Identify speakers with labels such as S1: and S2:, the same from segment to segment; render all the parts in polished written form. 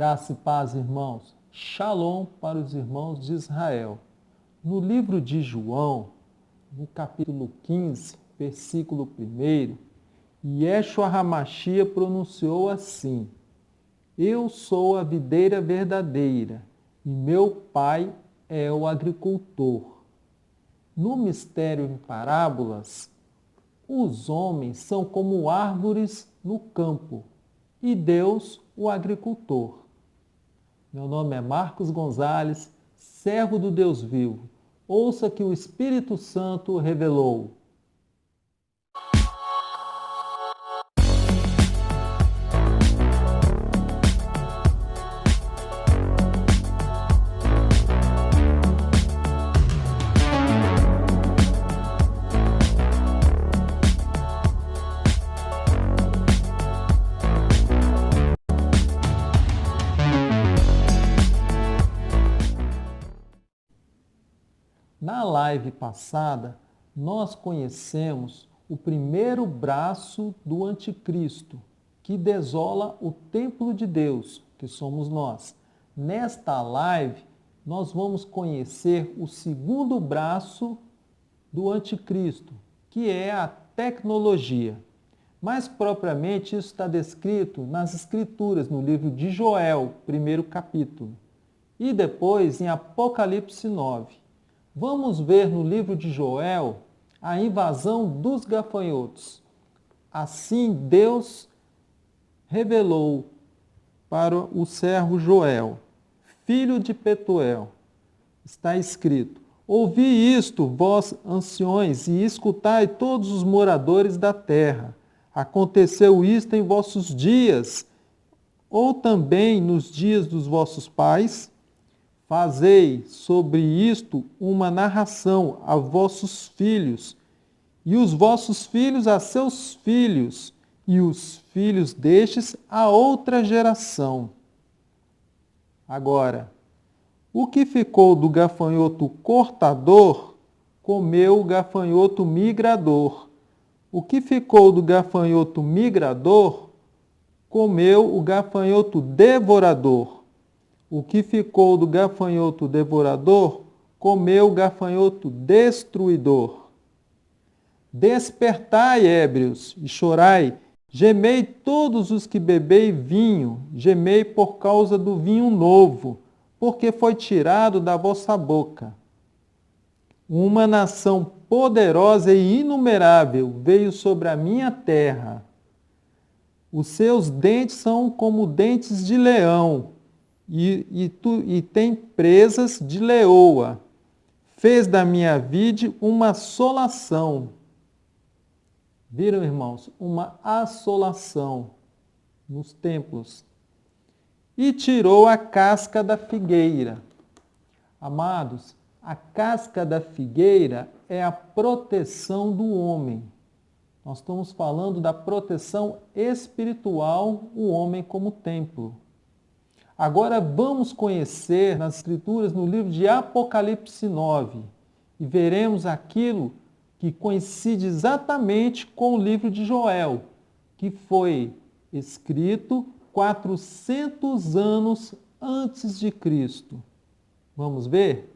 S1: Graça e paz, irmãos. Shalom para os irmãos de Israel. No livro de João, no capítulo 15, versículo 1, Yeshua HaMashiach pronunciou assim: Eu sou a videira verdadeira e meu pai é o agricultor. No mistério em parábolas, os homens são como árvores no campo e Deus o agricultor. Meu nome é Marcos Gonzalez, servo do Deus vivo. Ouça que o Espírito Santo revelou. Na live passada, nós conhecemos o primeiro braço do anticristo, que desola o templo de Deus, que somos nós. Nesta live, nós vamos conhecer o segundo braço do anticristo, que é a tecnologia. Mais propriamente, isso está descrito nas Escrituras, no livro de Joel, primeiro capítulo, e depois em Apocalipse 9. Vamos ver no livro de Joel a invasão dos gafanhotos. Assim Deus revelou para o servo Joel, filho de Petuel. Está escrito: Ouvi isto, vós anciões, e escutai todos os moradores da terra. Aconteceu isto em vossos dias, ou também nos dias dos vossos pais? Fazei sobre isto uma narração a vossos filhos, e os vossos filhos a seus filhos, e os filhos destes a outra geração. Agora, o que ficou do gafanhoto cortador, comeu o gafanhoto migrador. O que ficou do gafanhoto migrador, comeu o gafanhoto devorador. O que ficou do gafanhoto devorador, comeu o gafanhoto destruidor. Despertai, ébrios, e chorai, gemei todos os que bebei vinho, gemei por causa do vinho novo, porque foi tirado da vossa boca. Uma nação poderosa e inumerável veio sobre a minha terra. Os seus dentes são como dentes de leão, e tem presas de leoa. Fez da minha vide uma assolação. Viram, irmãos? Uma assolação nos templos. E tirou a casca da figueira. Amados, a casca da figueira é a proteção do homem. Nós estamos falando da proteção espiritual, o homem como templo. Agora vamos conhecer nas Escrituras, no livro de Apocalipse 9, e veremos aquilo que coincide exatamente com o livro de Joel, que foi escrito 400 anos antes de Cristo. Vamos ver?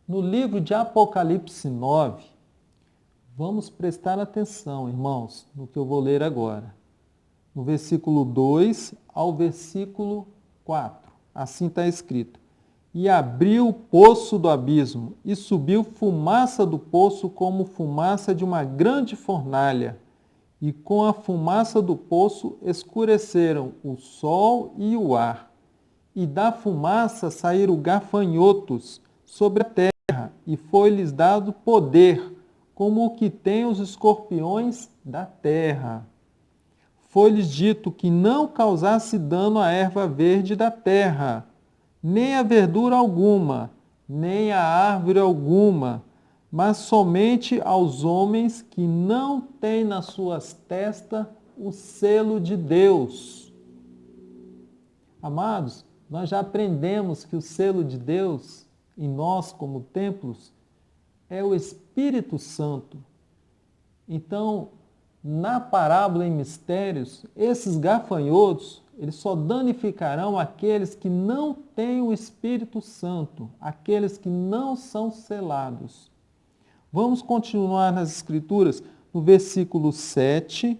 S1: No livro de Apocalipse 9, vamos prestar atenção, irmãos, no que eu vou ler agora. No versículo 2 ao versículo 4. Assim está escrito: E abriu o poço do abismo, e subiu fumaça do poço como fumaça de uma grande fornalha. E com a fumaça do poço escureceram o sol e o ar. E da fumaça saíram gafanhotos sobre a terra, e foi-lhes dado poder, como o que tem os escorpiões da terra. Foi-lhes dito que não causasse dano à erva verde da terra, nem a verdura alguma, nem a árvore alguma, mas somente aos homens que não têm nas suas testas o selo de Deus. Amados, nós já aprendemos que o selo de Deus, em nós como templos, é o Espírito Santo. Então, na parábola em mistérios, esses gafanhotos, eles só danificarão aqueles que não têm o Espírito Santo, aqueles que não são selados. Vamos continuar nas Escrituras, no versículo 7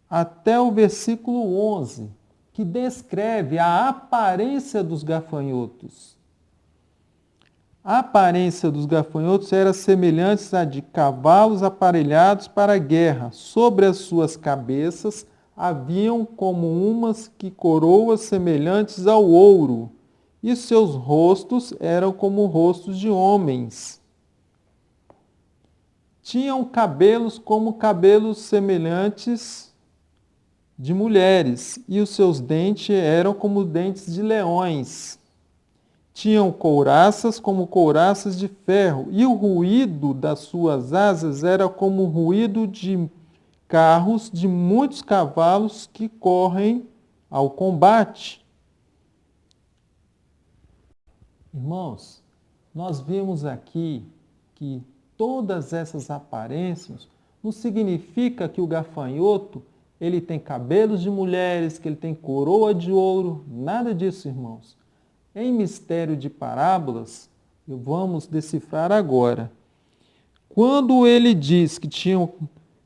S1: até o versículo 11, que descreve a aparência dos gafanhotos. A aparência dos gafanhotos era semelhante à de cavalos aparelhados para a guerra. Sobre as suas cabeças haviam como umas que coroas semelhantes ao ouro, e seus rostos eram como rostos de homens. Tinham cabelos como cabelos semelhantes de mulheres, e os seus dentes eram como dentes de leões. Tinham couraças como couraças de ferro, e o ruído das suas asas era como o ruído de carros de muitos cavalos que correm ao combate. Irmãos, nós vimos aqui que todas essas aparências não significa que o gafanhoto ele tem cabelos de mulheres, que ele tem coroa de ouro, nada disso, irmãos. Em mistério de parábolas, vamos decifrar agora. Quando ele diz que tinham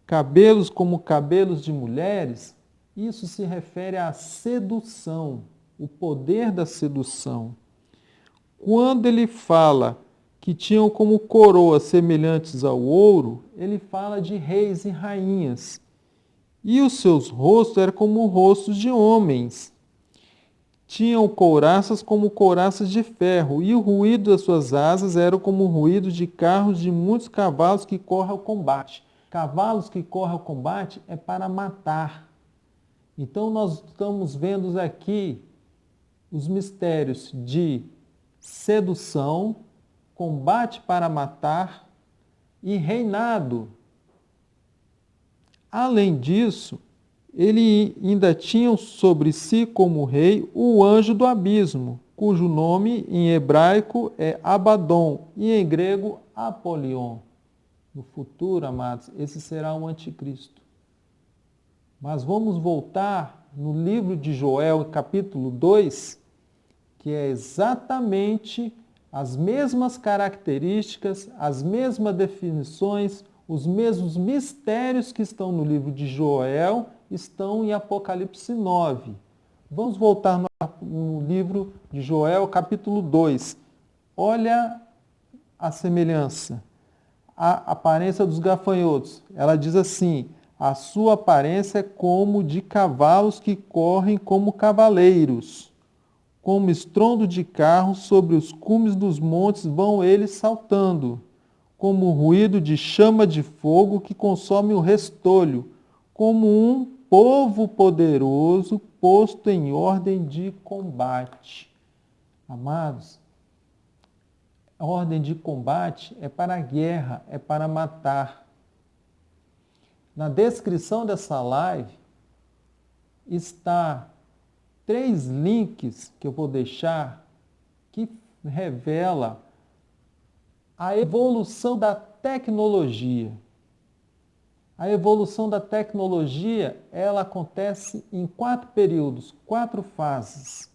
S1: cabelos como cabelos de mulheres, isso se refere à sedução, o poder da sedução. Quando ele fala que tinham como coroas semelhantes ao ouro, ele fala de reis e rainhas. E os seus rostos eram como rostos de homens. Tinham couraças como couraças de ferro, e o ruído das suas asas era como o ruído de carros de muitos cavalos que correm ao combate. Cavalos que correm ao combate é para matar. Então nós estamos vendo aqui os mistérios de sedução, combate para matar e reinado. Além disso, ele ainda tinha sobre si como rei o anjo do abismo, cujo nome em hebraico é Abaddon e em grego Apolion. No futuro, amados, esse será o anticristo. Mas vamos voltar no livro de Joel, capítulo 2, que é exatamente as mesmas características, as mesmas definições, os mesmos mistérios que estão no livro de Joel estão em Apocalipse 9. Vamos voltar no livro de Joel, capítulo 2. Olha a semelhança. A aparência dos gafanhotos. Ela diz assim: a sua aparência é como de cavalos que correm como cavaleiros. Como estrondo de carros sobre os cumes dos montes vão eles saltando. Como o ruído de chama de fogo que consome o restolho, como um povo poderoso posto em ordem de combate. Amados, a ordem de combate é para a guerra, é para matar. Na descrição dessa live está 3 links que eu vou deixar que revela a evolução da tecnologia. A evolução da tecnologia, ela acontece em 4 períodos, 4 fases.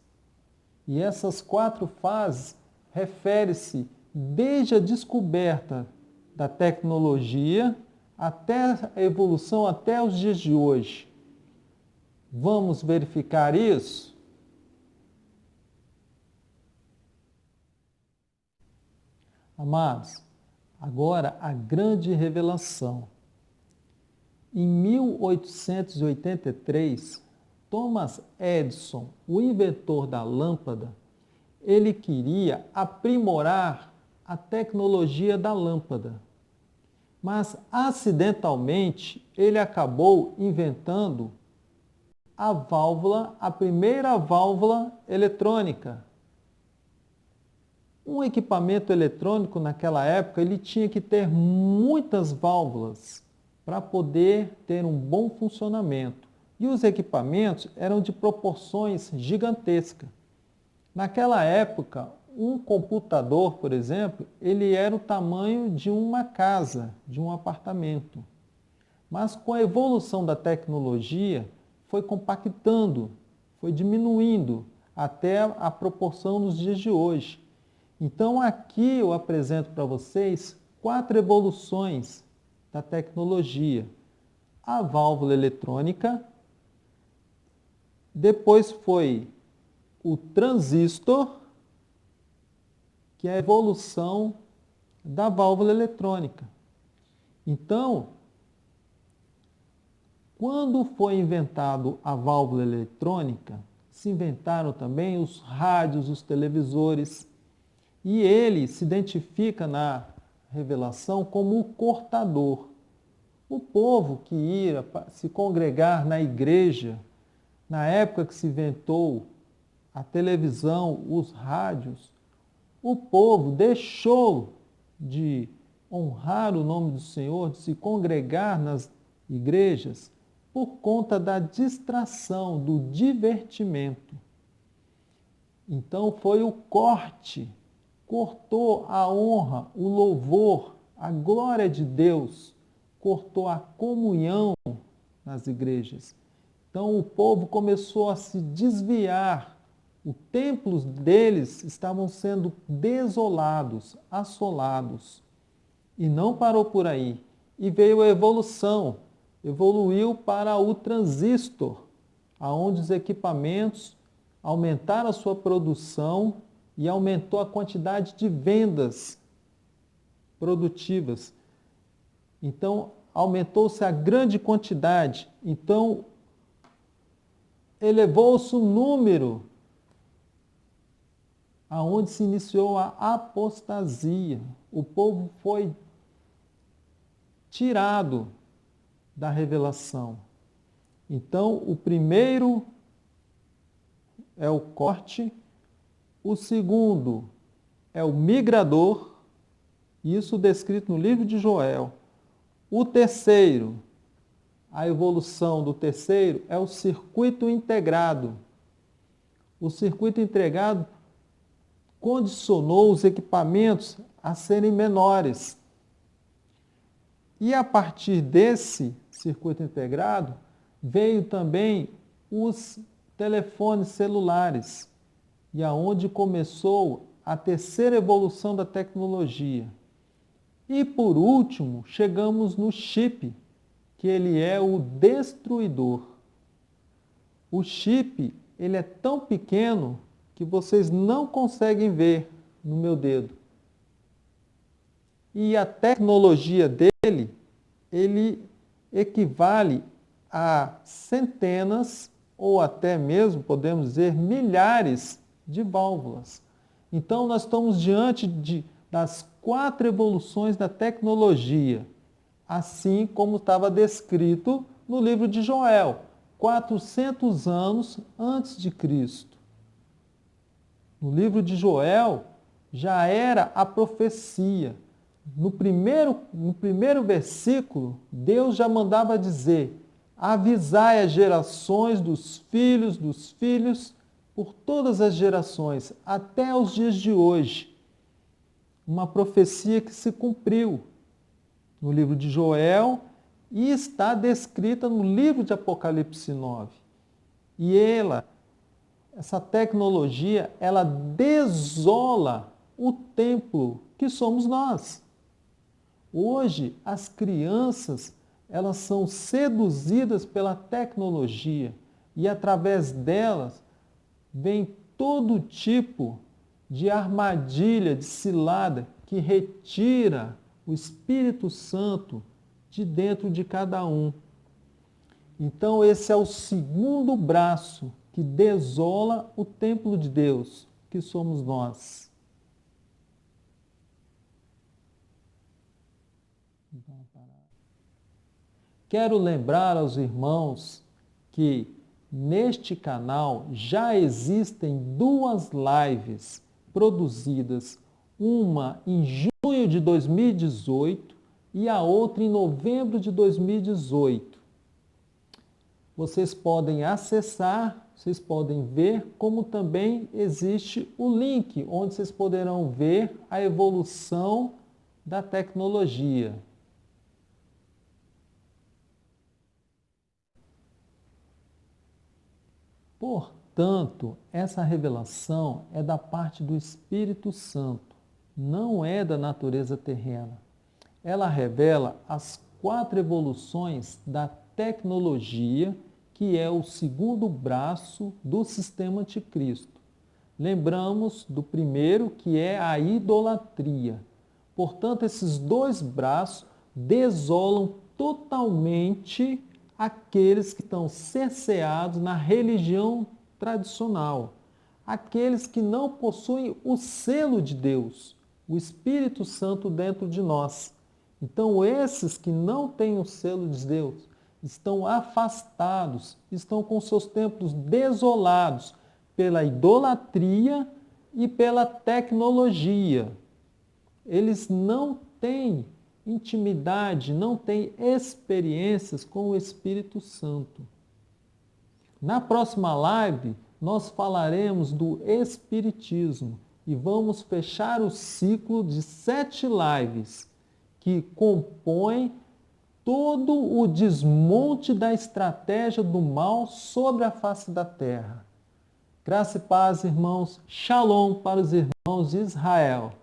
S1: E essas 4 fases refere-se desde a descoberta da tecnologia até a evolução até os dias de hoje. Vamos verificar isso? Amados, agora a grande revelação. Em 1883, Thomas Edison, o inventor da lâmpada, ele queria aprimorar a tecnologia da lâmpada. Mas, acidentalmente, ele acabou inventando a primeira válvula eletrônica. Um equipamento eletrônico naquela época, ele tinha que ter muitas válvulas para poder ter um bom funcionamento. E os equipamentos eram de proporções gigantescas. Naquela época, um computador, por exemplo, ele era o tamanho de uma casa, de um apartamento. Mas com a evolução da tecnologia, foi compactando, foi diminuindo até a proporção nos dias de hoje. Então aqui eu apresento para vocês 4 evoluções da tecnologia. A válvula eletrônica, depois foi o transistor, que é a evolução da válvula eletrônica. Então, quando foi inventado a válvula eletrônica, se inventaram também os rádios, os televisores, e ele se identifica na revelação como o cortador. O povo que ia se congregar na igreja, na época que se inventou a televisão, os rádios, o povo deixou de honrar o nome do Senhor, de se congregar nas igrejas, por conta da distração, do divertimento. Então foi o corte, cortou a honra, o louvor, a glória de Deus, cortou a comunhão nas igrejas. Então o povo começou a se desviar, os templos deles estavam sendo desolados, assolados. E não parou por aí. E veio a evolução, evoluiu para o transistor, aonde os equipamentos aumentaram a sua produção e aumentou a quantidade de vendas produtivas. Então, aumentou-se a grande quantidade. Então, elevou-se o número, aonde se iniciou a apostasia. O povo foi tirado da revelação. Então, o primeiro é o corte, o segundo é o migrador, isso descrito no livro de Joel. O terceiro, a evolução do terceiro, é o circuito integrado. O circuito integrado condicionou os equipamentos a serem menores. E a partir desse circuito integrado, veio também os telefones celulares, e aonde começou a terceira evolução da tecnologia. E por último, chegamos no chip, que ele é o destruidor. O chip, ele é tão pequeno que vocês não conseguem ver no meu dedo. E a tecnologia dele, ele equivale a centenas ou até mesmo, podemos dizer, milhares de válvulas. Então, nós estamos diante das 4 evoluções da tecnologia, assim como estava descrito no livro de Joel, 400 anos antes de Cristo. No livro de Joel, já era a profecia. No primeiro versículo, Deus já mandava dizer: avisai as gerações dos filhos, por todas as gerações, até os dias de hoje. Uma profecia que se cumpriu no livro de Joel e está descrita no livro de Apocalipse 9. E essa tecnologia, ela desola o templo que somos nós. Hoje, as crianças, elas são seduzidas pela tecnologia e através delas vem todo tipo de armadilha, de cilada que retira o Espírito Santo de dentro de cada um. Então esse é o segundo braço que desola o templo de Deus, que somos nós. Quero lembrar aos irmãos que neste canal já existem 2 lives produzidas, uma em junho de 2018 e a outra em novembro de 2018. Vocês podem acessar, vocês podem ver, como também existe o link onde vocês poderão ver a evolução da tecnologia. Portanto, essa revelação é da parte do Espírito Santo, não é da natureza terrena. Ela revela as 4 evoluções da tecnologia, que é o segundo braço do sistema anticristo. Lembramos do primeiro, que é a idolatria. Portanto, esses 2 braços desolam totalmente aqueles que estão cerceados na religião tradicional, aqueles que não possuem o selo de Deus, o Espírito Santo dentro de nós. Então, esses que não têm o selo de Deus estão afastados, estão com seus templos desolados pela idolatria e pela tecnologia. Eles não têm intimidade, não têm experiências com o Espírito Santo. Na próxima live, nós falaremos do Espiritismo e vamos fechar o ciclo de 7 lives que compõem todo o desmonte da estratégia do mal sobre a face da terra. Graça e paz, irmãos. Shalom para os irmãos de Israel.